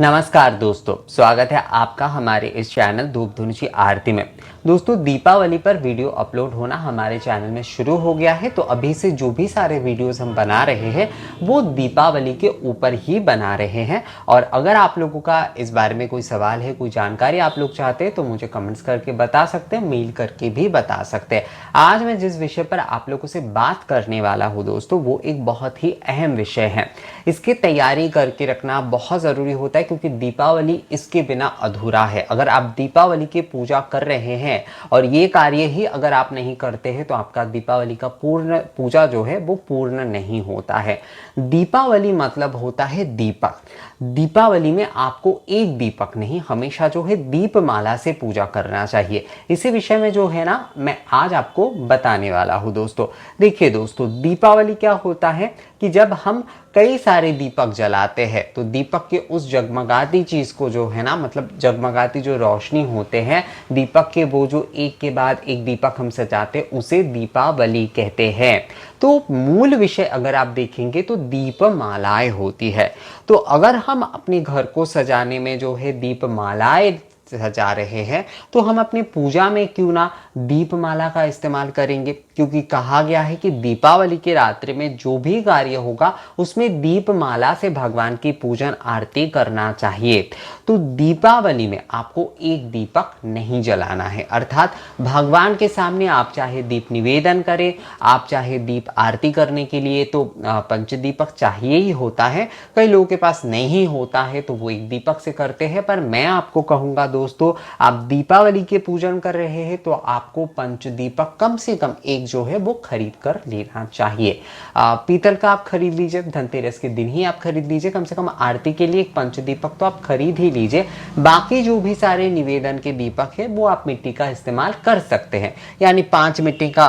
नमस्कार दोस्तों, स्वागत है आपका हमारे इस चैनल धूप धुन की आरती में। दोस्तों, दीपावली पर वीडियो अपलोड होना हमारे चैनल में शुरू हो गया है। तो अभी से जो भी सारे वीडियोस हम बना रहे हैं वो दीपावली के ऊपर ही बना रहे हैं। और अगर आप लोगों का इस बारे में कोई सवाल है, कोई जानकारी आप लोग चाहते हैं तो मुझे कमेंट्स करके बता सकते हैं, मेल करके भी बता सकते हैं। आज मैं जिस विषय पर आप लोगों से बात करने वाला हूँ दोस्तों, वो एक बहुत ही अहम विषय है। इसकी तैयारी करके रखना बहुत ज़रूरी होता है, क्योंकि दीपावली इसके बिना अधूरा है। अगर आप दीपावली की पूजा कर रहे हैं और ये कार्य ही अगर आप नहीं करते हैं तो आपका दीपावली का पूर्ण पूजा जो है वो पूर्ण नहीं होता है। दीपावली मतलब होता है दीपक। दीपावली में आपको एक दीपक नहीं, हमेशा जो है दीपमाला से पूजा करना चाहिए। इसी विषय में जो है ना, मैं आज आपको बताने वाला हूँ दोस्तों। देखिए दोस्तों, दीपावली क्या होता है कि जब हम कई सारे दीपक जलाते हैं तो दीपक के उस जगमगाती चीज को जो है ना, मतलब जगमगाती जो रोशनी होते हैं दीपक के, वो जो एक के बाद एक दीपक हम सजाते उसे दीपावली कहते हैं। तो मूल विषय अगर आप देखेंगे तो दीपमालाएं होती है। तो अगर हम अपने घर को सजाने में जो है दीपमालाएं सजा रहे हैं तो हम अपनी पूजा में क्यों ना दीपमाला का इस्तेमाल करेंगे, क्योंकि कहा गया है कि दीपावली के रात्रि में जो भी कार्य होगा उसमें दीपमाला से भगवान की पूजन आरती करना चाहिए। तो दीपावली में आपको एक दीपक नहीं जलाना है, अर्थात भगवान के सामने आप चाहे दीप निवेदन करें, आप चाहे दीप आरती करने के लिए तो पंचदीपक चाहिए ही होता है। कई लोगों के पास नहीं होता है तो वो एक दीपक से करते हैं, पर मैं आपको कहूँगा दोस्तों, आप दीपावली के पूजन कर रहे हैं तो आपको पंचदीपक कम से कम एक जो है वो खरीद कर लेना चाहिए। पीतल का आप खरीद लीजिए, धनतेरस के दिन ही आप खरीद लीजिए, कम से कम आरती के लिए एक पंचदीपक तो आप खरीद ही लीजिए। बाकी जो भी सारे निवेदन के दीपक है वो आप मिट्टी का इस्तेमाल कर सकते हैं। यानी 5 मिट्टी का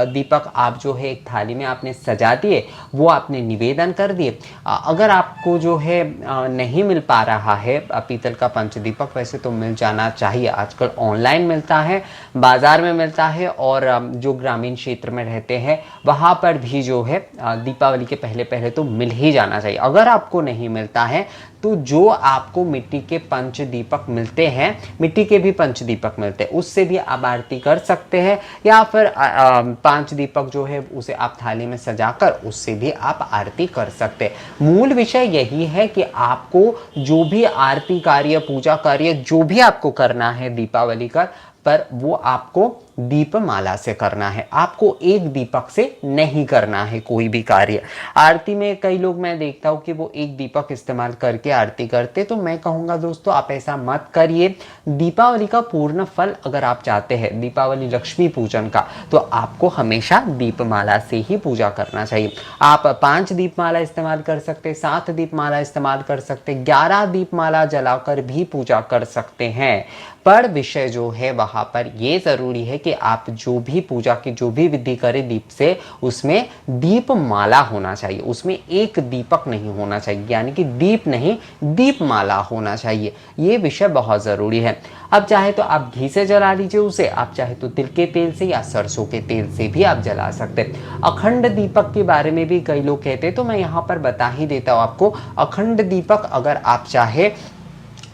दीपक आप जो है एक थाली में आपने सजा दिए, वो आपने निवेदन कर दिए। अगर आपको जो है नहीं मिल पा रहा है पीतल का पंचदीपक, वैसे तो मिल जाना चाहिए, आजकल ऑनलाइन मिलता है, बाजार में मिलता है, और जो ग्रामीण क्षेत्र में रहते हैं वहाँ पर भी जो है दीपावली के पहले पहले तो मिल ही जाना चाहिए। अगर आपको नहीं मिलता है तो जो आपको मिट्टी के पंचदीपक मिलते हैं, मिट्टी के भी पंचदीपक मिलते हैं, उससे भी आप आरती कर सकते हैं, या फिर 5 दीपक जो है उसे आप थाली में सजाकर उससे भी आप आरती कर सकते हैं। मूल विषय यही है कि आपको जो भी आरती कार्य, पूजा कार्य जो भी आपको करना है दीपावली पर वो आपको दीपमाला से करना है, आपको एक दीपक से नहीं करना है कोई भी कार्य। आरती में कई लोग मैं देखता हूँ कि वो एक दीपक इस्तेमाल करके आरती करते, तो मैं कहूँगा दोस्तों आप ऐसा मत करिए। दीपावली का पूर्ण फल अगर आप चाहते हैं, दीपावली लक्ष्मी पूजन का, तो आपको हमेशा दीपमाला से ही पूजा करना चाहिए। आप 5 दीपमाला इस्तेमाल कर सकते, 7 दीपमाला इस्तेमाल कर सकते, 11 दीपमाला जलाकर भी पूजा कर सकते हैं। पर विषय जो है वहाँ पर ये ज़रूरी है कि आप जो भी पूजा की जो भी विधि करें दीप से, उसमें दीपमाला होना चाहिए, उसमें एक दीपक नहीं होना चाहिए, यानी कि दीप नहीं दीपमाला होना चाहिए। ये विषय बहुत ज़रूरी है। अब चाहे तो आप घी से जला लीजिए उसे, आप चाहे तो तिल के तेल से या सरसों के तेल से भी आप जला सकते हैं। अखंड दीपक के बारे में भी कई लोग कहते हैं, तो मैं यहाँ पर बता ही देता हूँ आपको। अखंड दीपक अगर आप चाहे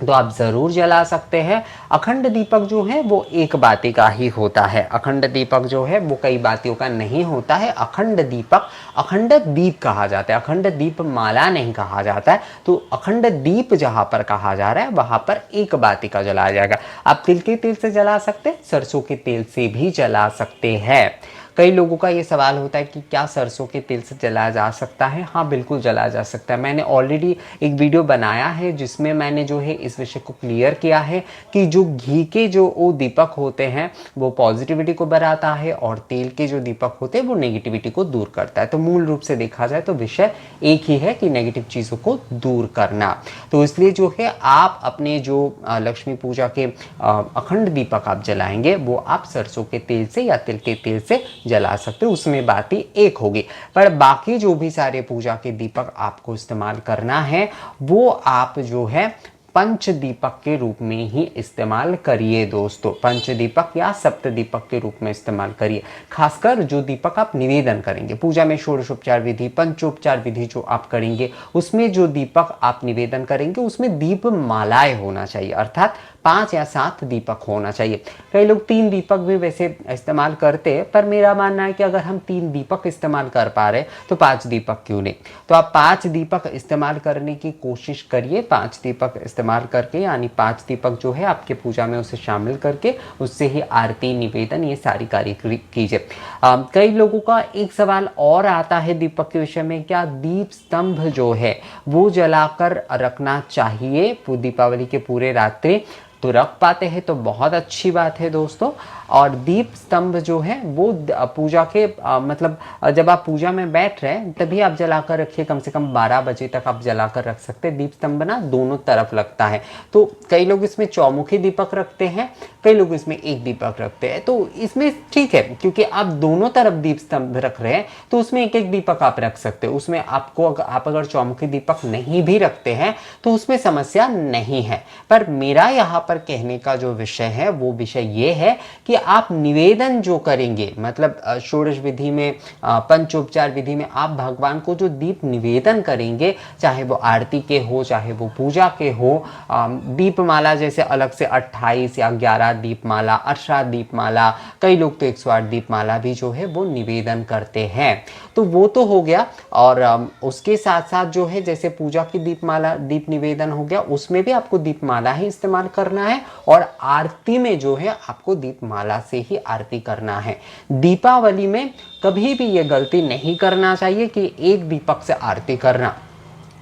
तो आप ज़रूर जला सकते हैं। अखंड दीपक जो है वो एक बाती का ही होता है, अखंड दीपक जो है वो कई बातियों का नहीं होता है। अखंड दीपक अखंड दीप कहा जाता है, अखंड दीप माला नहीं कहा जाता है। तो अखंड दीप जहाँ पर कहा जा रहा है वहाँ पर एक बाती का जलाया जाएगा। आप तिल के तेल से जला सकते हैं, सरसों के तेल से भी जला सकते हैं। कई लोगों का ये सवाल होता है कि क्या सरसों के तेल से जलाया जा सकता है? हाँ, बिल्कुल जलाया जा सकता है। मैंने ऑलरेडी एक वीडियो बनाया है जिसमें मैंने जो है इस विषय को क्लियर किया है कि जो घी के जो वो दीपक होते हैं वो पॉजिटिविटी को बढ़ाता है, और तेल के जो दीपक होते हैं वो नेगेटिविटी को दूर करता है। तो मूल रूप से देखा जाए तो विषय एक ही है कि नेगेटिव चीज़ों को दूर करना। तो इसलिए जो है आप अपने जो लक्ष्मी पूजा के अखंड दीपक आप जलाएंगे वो आप सरसों के तेल से या तिल के तेल से जला सकते हो, उसमें बाती एक होगी। पर बाकी जो भी सारे पूजा के दीपक आपको इस्तेमाल करना है वो आप जो है पंचदीपक के रूप में ही इस्तेमाल करिए दोस्तों। पंचदीपक या सप्तदीपक के रूप में इस्तेमाल करिए। खासकर जो दीपक आप निवेदन करेंगे पूजा में, षोडशोपचार विधि, पंचोपचार विधि जो आप करेंगे, उसमें जो दीपक आप निवेदन करेंगे उसमें दीप मालाएं होना चाहिए, अर्थात 5 या 7 दीपक होना चाहिए। कई लोग 3 दीपक भी वैसे इस्तेमाल करते हैं, पर मेरा मानना है कि अगर हम 3 दीपक इस्तेमाल कर पा रहे तो 5 दीपक क्यों नहीं। तो आप 5 दीपक इस्तेमाल करने की कोशिश करिए। 5 दीपक इस्तेमाल करके, यानी 5 दीपक जो है आपके पूजा में उसे शामिल करके उससे ही आरती, निवेदन, ये सारी कार्य कीजिए। कई लोगों का एक सवाल और आता है दीपक के विषय में, क्या दीप स्तंभ जो है वो जलाकर रखना चाहिए दीपावली के पूरे रात्रि? तो रख पाते हैं तो बहुत अच्छी बात है दोस्तों। और दीप स्तंभ जो है वो पूजा के मतलब जब आप पूजा में बैठ रहे हैं तभी आप जलाकर रखिए। कम से कम 12 बजे तक आप जलाकर रख सकते हैं। दीप स्तंभ ना दोनों तरफ लगता है, तो कई लोग इसमें चौमुखी दीपक रखते हैं, कई लोग इसमें एक दीपक रखते हैं। तो इसमें ठीक है, क्योंकि आप दोनों तरफ दीप स्तंभ रख रहे हैं तो उसमें एक एक दीपक आप रख सकते हैं। उसमें आपको आप अगर चौमुखी दीपक नहीं भी रखते हैं तो उसमें समस्या नहीं है। पर मेरा यहाँ पर कहने का जो विषय है वो विषय ये है कि आप निवेदन जो करेंगे, मतलब षोडश विधि में, पंचोपचार विधि में आप भगवान को जो दीप निवेदन करेंगे, चाहे वो आरती के हो, चाहे वो पूजा के हो, दीपमाला जैसे अलग से 28 या 11 दीपमाला, 18 दीपमाला, कई लोग तो 108 दीपमाला भी जो है वो निवेदन करते हैं। तो वो तो हो गया। और उसके साथ साथ जो है जैसे पूजा की दीपमाला, दीप निवेदन हो गया, उसमें भी आपको दीपमाला ही इस्तेमाल करना है। और आरती में जो है आपको दीपमाला से ही आरती करना है। दीपावली में कभी भी ये गलती नहीं करना चाहिए कि एक दीपक से आरती करना।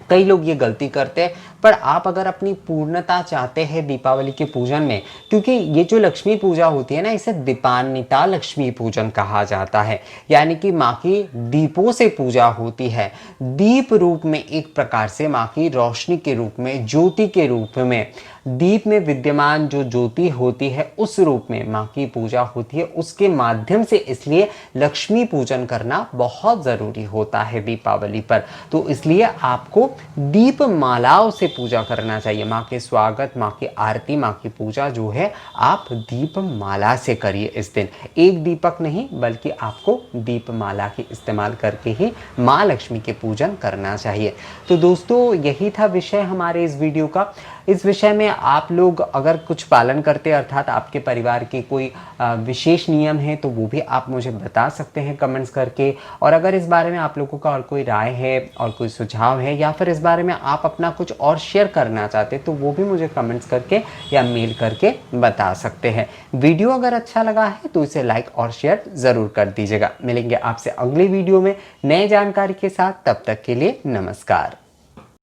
कई लोग ये गलती करते हैं, पर आप अगर अपनी पूर्णता चाहते हैं दीपावली के पूजन में, क्योंकि ये जो लक्ष्मी पूजा होती है ना, इसे दीपान्विता लक्ष्मी पूजन कहा जाता है, यानी कि माँ की दीपों से पूजा होती है। दीप रूप में, एक प्रकार से माँ की रोशनी के रूप में, ज्योति के रूप में, दीप में विद्यमान जो ज्योति होती है उस रूप में माँ की पूजा होती है, उसके माध्यम से। इसलिए लक्ष्मी पूजन करना बहुत ज़रूरी होता है दीपावली पर। तो इसलिए आपको दीप मालाओं से पूजा करना चाहिए। माँ के स्वागत, माँ की आरती, माँ की पूजा जो है आप दीप माला से करिए इस दिन। एक दीपक नहीं, बल्कि आपको दीप माला के इस्तेमाल करके ही माँ लक्ष्मी के पूजन करना चाहिए। तो दोस्तों यही था विषय हमारे इस वीडियो का। इस विषय में आप लोग अगर कुछ पालन करते हैं, अर्थात आपके परिवार के कोई विशेष नियम है, तो वो भी आप मुझे बता सकते हैं कमेंट्स करके। और अगर इस बारे में आप लोगों का और कोई राय है और कोई सुझाव है, या फिर इस बारे में आप अपना कुछ और शेयर करना चाहते हैं, तो वो भी मुझे कमेंट्स करके या मेल करके बता सकते हैं। वीडियो अगर अच्छा लगा है तो इसे लाइक और शेयर ज़रूर कर दीजिएगा। मिलेंगे आपसे अगली वीडियो में नए जानकारी के साथ। तब तक के लिए नमस्कार।